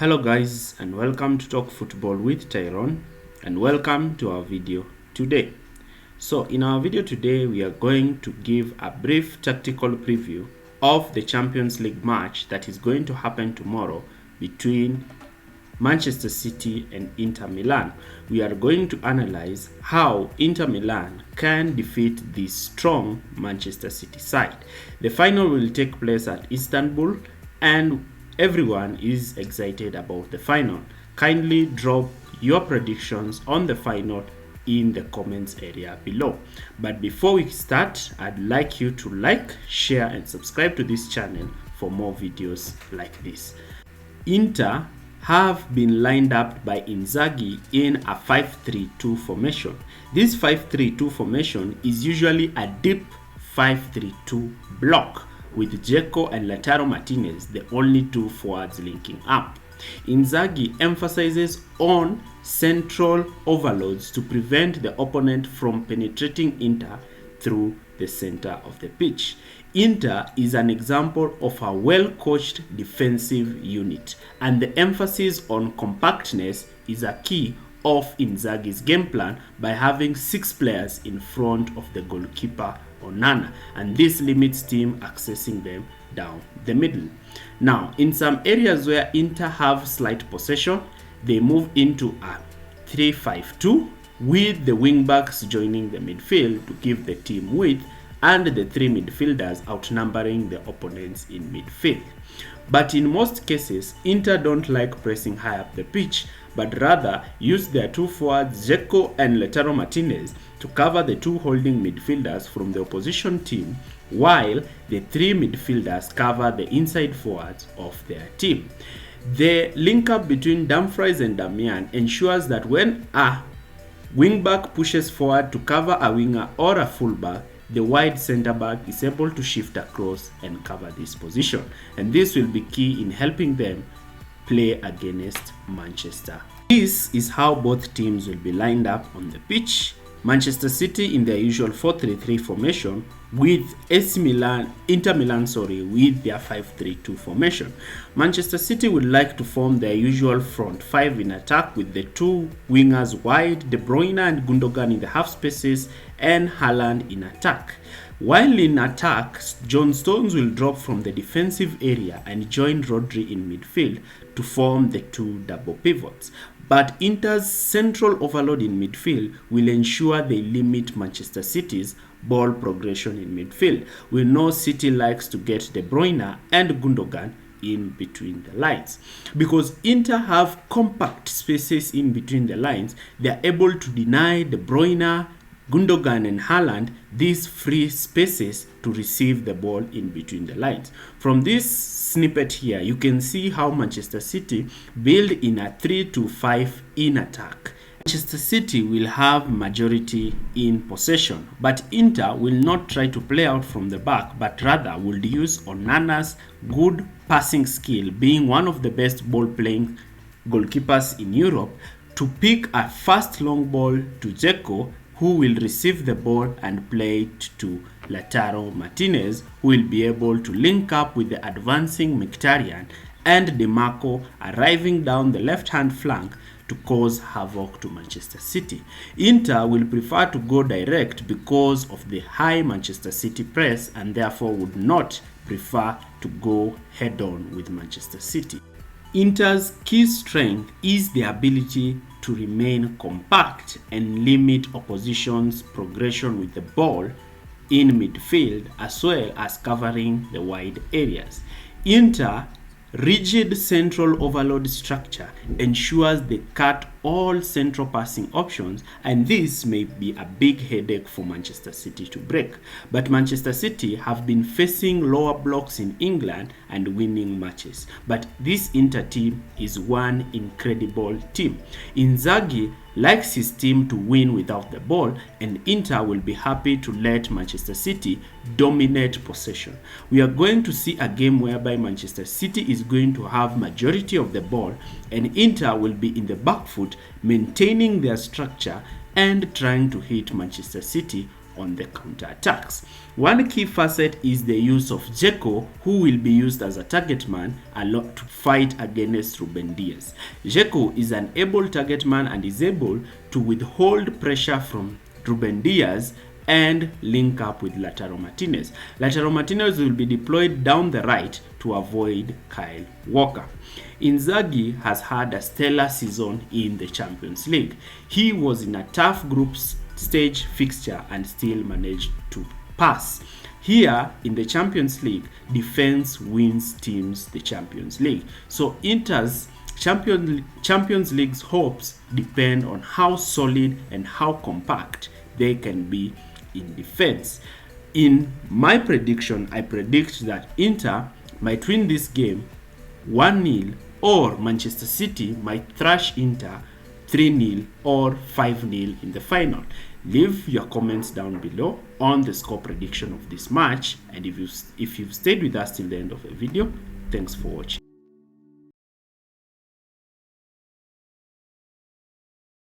Hello guys, and welcome to Talk Football with Tyrone, and welcome to our video today. So in our video today we are going to give a brief tactical preview of the Champions League match that is going to happen tomorrow between Manchester City and Inter Milan. We are going to analyze how Inter Milan can defeat this strong Manchester City side. The final will take place at Istanbul and everyone is excited about the final. Kindly drop your predictions on the final in the comments area below. But before we start, I'd like you to like, share and subscribe to this channel for more videos like this. Inter have been lined up by Inzaghi in a 5-3-2 formation. This 5-3-2 formation is usually a deep 5-3-2 block, with Dzeko and Lautaro Martinez the only two forwards linking up. Inzaghi emphasizes on central overloads to prevent the opponent from penetrating Inter through the center of the pitch. Inter is an example of a well-coached defensive unit, and the emphasis on compactness is a key of Inzaghi's game plan by having 6 players in front of the goalkeeper Onana, and this limits team accessing them down the middle. Now, in some areas where Inter have slight possession, they move into a 3-5-2 with the wingbacks joining the midfield to give the team width and the 3 midfielders outnumbering the opponents in midfield. But in most cases, Inter don't like pressing high up the pitch, but rather use their 2 forwards Dzeko and Lautaro Martinez to cover the 2 holding midfielders from the opposition team, while the 3 midfielders cover the inside forwards of their team. The link up between Dumfries and Damian ensures that when a wingback pushes forward to cover a winger or a fullback, the wide centre back is able to shift across and cover this position, and this will be key in helping them play against Manchester. This is how both teams will be lined up on the pitch. Manchester City in their usual 4-3-3 formation, with Inter Milan with their 5-3-2 formation. Manchester City would like to form their usual front 5 in attack, with the 2 wingers wide, De Bruyne and Gundogan in the half spaces, and Haaland in attack. While in attack, John Stones will drop from the defensive area and join Rodri in midfield to form the 2 double pivots. But Inter's central overload in midfield will ensure they limit Manchester City's ball progression in midfield. We know City likes to get De Bruyne and Gundogan in between the lines. Because Inter have compact spaces in between the lines, they are able to deny De Bruyne, Gundogan and Haaland these free spaces to receive the ball in between the lines. From this snippet here, you can see how Manchester City build in a 3-5 in attack. Manchester City will have majority in possession, but Inter will not try to play out from the back, but rather will use Onana's good passing skill, being one of the best ball-playing goalkeepers in Europe, to pick a fast long ball to Dzeko, who will receive the ball and play it to Lautaro Martinez, who will be able to link up with the advancing Mkhitaryan and DeMarco, arriving down the left-hand flank to cause havoc to Manchester City. Inter will prefer to go direct because of the high Manchester City press, and therefore would not prefer to go head-on with Manchester City. Inter's key strength is the ability to remain compact and limit opposition's progression with the ball in midfield, as well as covering the wide areas. Inter rigid central overload structure ensures they cut all central passing options, and this may be a big headache for Manchester City to break. But Manchester City have been facing lower blocks in England and winning matches. But this Inter team is one incredible team. Inzaghi likes his team to win without the ball, and Inter will be happy to let Manchester City dominate possession. We are going to see a game whereby Manchester City is going to have majority of the ball, and Inter will be in the back foot, maintaining their structure and trying to hit Manchester City on the counter-attacks. One key facet is the use of Dzeko, who will be used as a target man a lot to fight against Ruben Diaz. Dzeko is an able target man and is able to withhold pressure from Ruben Diaz and link up with Lautaro Martinez. Lautaro Martinez will be deployed down the right to avoid Kyle Walker. Inzaghi has had a stellar season in the Champions League. He was in a tough group stage fixture and still managed to pass. Here in the Champions League, defense wins teams the Champions League. So Inter's Champions League's hopes depend on how solid and how compact they can be in defense. In my prediction, I predict that Inter might win this game 1-0, or Manchester City might thrash Inter 3-0 or 5-0 in the final. Leave your comments down below on the score prediction of this match, and if you've stayed with us till the end of the video, thanks for watching.